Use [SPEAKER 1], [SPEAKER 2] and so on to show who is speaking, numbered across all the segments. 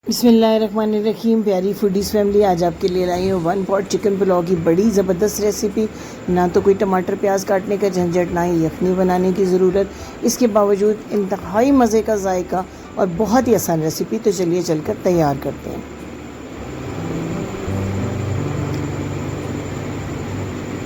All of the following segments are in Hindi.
[SPEAKER 1] बिस्मिल्लाहिर्रहमानिर्रहीम। प्यारी फूडीज़ फैमिली, आज आपके लिए लाई हूँ 1 पॉट चिकन पुलाव की बड़ी ज़बरदस्त रेसिपी। ना तो कोई टमाटर प्याज काटने का झंझट, ना ही यखनी बनाने की ज़रूरत, इसके बावजूद इंतहाई मज़े का जायका और बहुत ही आसान रेसिपी। तो चलिए चलकर तैयार करते हैं।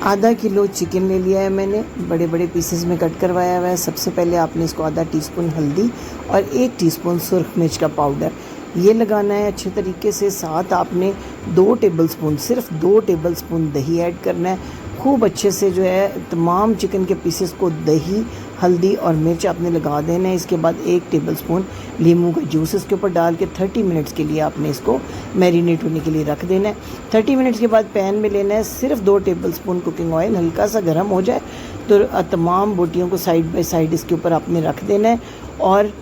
[SPEAKER 1] आधा किलो चिकन ले लिया है मैंने, बड़े बड़े पीसेस में कट करवाया हुआ है। सबसे पहले आपने इसको आधा टीस्पून हल्दी और 1 टीस्पून सुर्ख मिर्च का पाउडर ये लगाना है अच्छे तरीके से। साथ आपने 2 टेबलस्पून, सिर्फ 2 टेबलस्पून दही ऐड करना है। खूब अच्छे से जो है तमाम चिकन के पीसेस को दही, हल्दी और मिर्च आपने लगा देना है। इसके बाद 1 टेबलस्पून नींबू का जूस इसके ऊपर डाल के 30 मिनट्स के लिए आपने इसको मैरिनेट होने के लिए रख देना है। 30 मिनट्स के बाद पैन में लेना है सिर्फ 2 टेबलस्पून कुकिंग ऑयल। हल्का सा गर्म हो जाए तो तमाम बोटियों को साइड बाय साइड इसके ऊपर आपने रख देना है और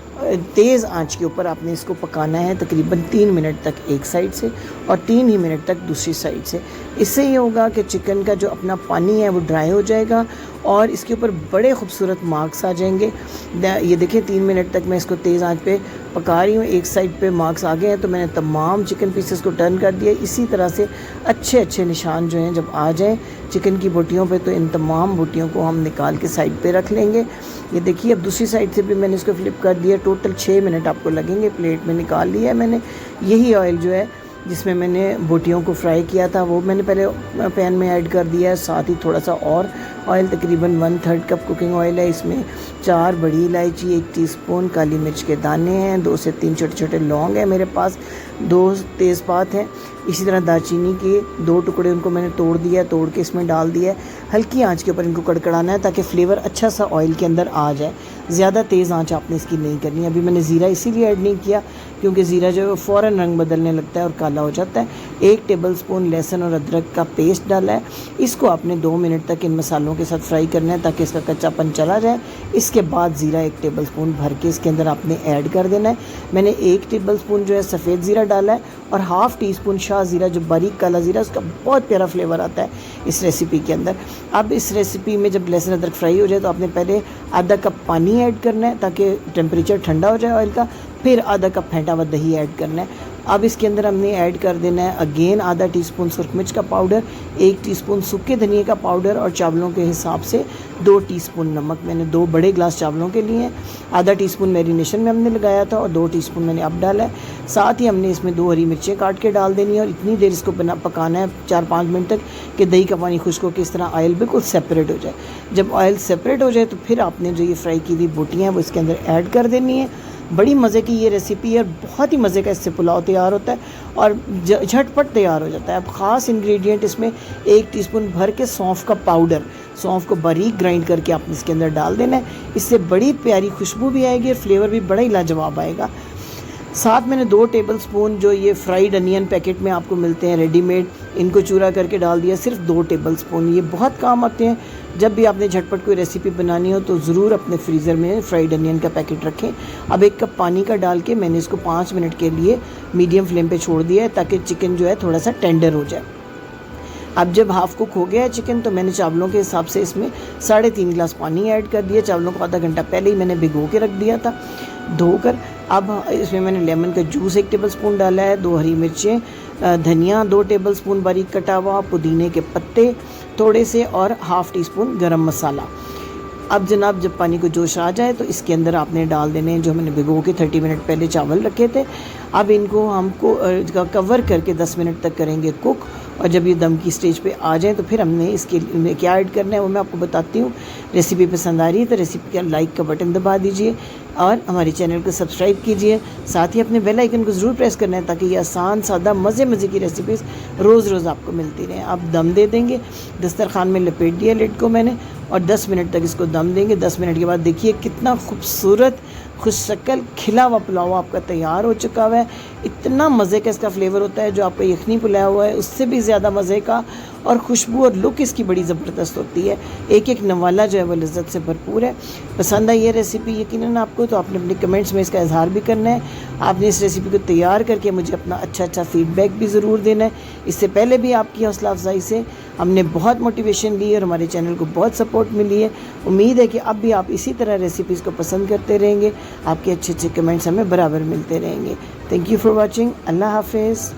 [SPEAKER 1] तेज़ आंच के ऊपर आपने इसको पकाना है तकरीबन 3 मिनट तक एक साइड से और 3 ही मिनट तक दूसरी साइड से। इससे ये होगा कि चिकन का जो अपना पानी है वो ड्राई हो जाएगा और इसके ऊपर बड़े खूबसूरत मार्क्स आ जाएंगे। ये देखिए 3 मिनट तक मैं इसको तेज़ आंच पे पका रही हूँ। एक साइड पे मार्क्स आ गए हैं तो मैंने तमाम चिकन पीसेस को टर्न कर दिया। इसी तरह से अच्छे अच्छे निशान जो हैं जब आ जाएं चिकन की बोटियों पे, तो इन तमाम बोटियों को हम निकाल के साइड पे रख लेंगे। ये देखिए अब दूसरी साइड से भी मैंने इसको फ्लिप कर दिया। टोटल 6 मिनट आपको लगेंगे। प्लेट में निकाल लिया है मैंने। यही ऑयल जो है जिसमें मैंने बोटियों को फ्राई किया था वो मैंने पहले पैन में ऐड कर दिया है। साथ ही थोड़ा सा और ऑयल, तकरीबन 1/3 कप कुकिंग ऑयल है। इसमें 4 बड़ी इलायची, 1 टीस्पून काली मिर्च के दाने हैं, 2 से 3 छोटे छोटे लौंग हैं मेरे पास, 2 तेज़पात हैं। इसी तरह दालचीनी के 2 टुकड़े उनको मैंने तोड़ दिया, तोड़ के इसमें डाल दिया है। हल्की आंच के ऊपर इनको कड़कड़ाना है ताकि फ्लेवर अच्छा सा ऑयल के अंदर आ जाए। ज़्यादा तेज़ आंच आपने इसकी नहीं करनी। अभी मैंने ज़ीरा इसीलिए ऐड नहीं किया क्योंकि ज़ीरा जो है फ़ौरन रंग बदलने लगता है और काला हो जाता है। 1 टेबलस्पून लहसुन और अदरक का पेस्ट डाला है। इसको आपने 2 मिनट तक इन मसालों के साथ फ्राई करना है ताकि इसका कच्चापन चला जाए। इसके बाद ज़ीरा 1 टेबलस्पून भर के इसके अंदर आपने ऐड कर देना है। मैंने 1 टेबलस्पून जो है सफ़ेद ज़ीरा डाला है और हाफ़ टीस्पून शाह ज़ीरा, जो बारीक काला ज़ीरा, उसका बहुत प्यारा फ्लेवर आता है इस रेसिपी के अंदर। अब इस रेसिपी में जब लहसुन अदरक फ्राई हो जाए तो आपने पहले आधा कप पानी ऐड करना है ताकि टेम्परेचर ठंडा हो जाए ऑयल का। फिर आधा कप फेंटा हुआ दही ऐड करना है। अब इसके अंदर हमने ऐड कर देना है अगेन आधा टीस्पून सुरख मिर्च का पाउडर, 1 टीस्पून सूखे धनिए का पाउडर और चावलों के हिसाब से 2 टीस्पून नमक। मैंने 2 बड़े ग्लास चावलों के लिए हैं। आधा टीस्पून मैरिनेशन में हमने लगाया था और 2 टीस्पून मैंने अब डाला है। साथ ही हमने इसमें 2 हरी मिर्चें काट के डाल देनी है और इतनी देर इसको पकाना है 4-5 मिनट तक कि दही का पानी खुश्क होकर इस तरह ऑयल बिल्कुल सेपरेट हो जाए। जब ऑयल सेपरेट हो जाए तो फिर आपने जो ये फ्राई की हुई बोटियाँ हैं वो इसके अंदर ऐड कर देनी है। बड़ी मज़े की ये रेसिपी है, बहुत ही मज़े का इससे पुलाव तैयार होता है और झटपट तैयार हो जाता है। अब ख़ास इंग्रेडिएंट इसमें 1 टीस्पून भर के सौंफ का पाउडर, सौंफ को बारीक ग्राइंड करके आपने इसके अंदर डाल देना है। इससे बड़ी प्यारी खुशबू भी आएगी और फ्लेवर भी बड़ा ही लाजवाब आएगा। साथ मैंने 2 टेबलस्पून जो ये फ्राइड अनियन पैकेट में आपको मिलते हैं रेडीमेड, इनको चूरा करके डाल दिया, सिर्फ 2 टेबलस्पून। ये बहुत काम आते हैं। जब भी आपने झटपट कोई रेसिपी बनानी हो तो ज़रूर अपने फ्रीज़र में फ्राइड अनियन का पैकेट रखें। अब 1 कप पानी का डाल के मैंने इसको 5 मिनट के लिए मीडियम फ्लेम पे छोड़ दिया है ताकि चिकन जो है थोड़ा सा टेंडर हो जाए। अब जब हाफ़ कुक हो गया है चिकन तो मैंने चावलों के हिसाब से इसमें 3.5 गिलास पानी ऐड कर दिया। चावलों को आधा घंटा पहले ही मैंने भिगो के रख दिया था धोकर। अब इसमें मैंने लेमन का जूस 1 टेबलस्पून डाला है, 2 हरी मिर्चें, धनिया 2 टेबलस्पून बारीक कटा हुआ, पुदीने के पत्ते थोड़े से और हाफ़ टीस्पून गरम मसाला। अब जनाब जब पानी को जोश आ जाए तो इसके अंदर आपने डाल देने जो मैंने भिगो के 30 मिनट पहले चावल रखे थे। अब इनको हमको कवर करके 10 मिनट तक करेंगे कुक और जब ये दम की स्टेज पे आ जाए तो फिर हमने इसके में क्या ऐड करना है वो मैं आपको बताती हूँ। रेसिपी पसंद आ रही है तो रेसिपी का लाइक का बटन दबा दीजिए और हमारे चैनल को सब्सक्राइब कीजिए। साथ ही अपने बेल आइकन को ज़रूर प्रेस करना है ताकि ये आसान सादा मज़े की रेसिपीज़ रोज़ आपको मिलती रहें। आप दम दे देंगे, दस्तरखान में लपेट दिया लिड को मैंने और 10 मिनट तक इसको दम देंगे। 10 मिनट के बाद देखिए कितना खूबसूरत खुशशक्ल खिला हुआ पुलाव आपका तैयार हो चुका हुआ है। इतना मज़े का इसका फ्लेवर होता है, जो आपका यखनी पुलाव हुआ है उससे भी ज़्यादा मज़े का, और खुशबू और लुक इसकी बड़ी ज़बरदस्त होती है। एक एक नवाला जो है वो लज्जत से भरपूर है। पसंद आई ये रेसिपी यकीनन आपको तो आपने अपने कमेंट्स में इसका इजहार भी करना है आपने इस रेसिपी को तैयार करके मुझे अपना अच्छा फीडबैक भी ज़रूर देना है। इससे पहले भी आपकी हौसला अफजाई से हमने बहुत मोटिवेशन ली और हमारे चैनल को बहुत सपोर्ट मिली है। उम्मीद है कि अब भी आप इसी तरह रेसिपीज़ को पसंद करते रहेंगे। आपके अच्छे कमेंट्स हमें बराबर मिलते रहेंगे। Thank you for watching. अल्लाह हाफिज़।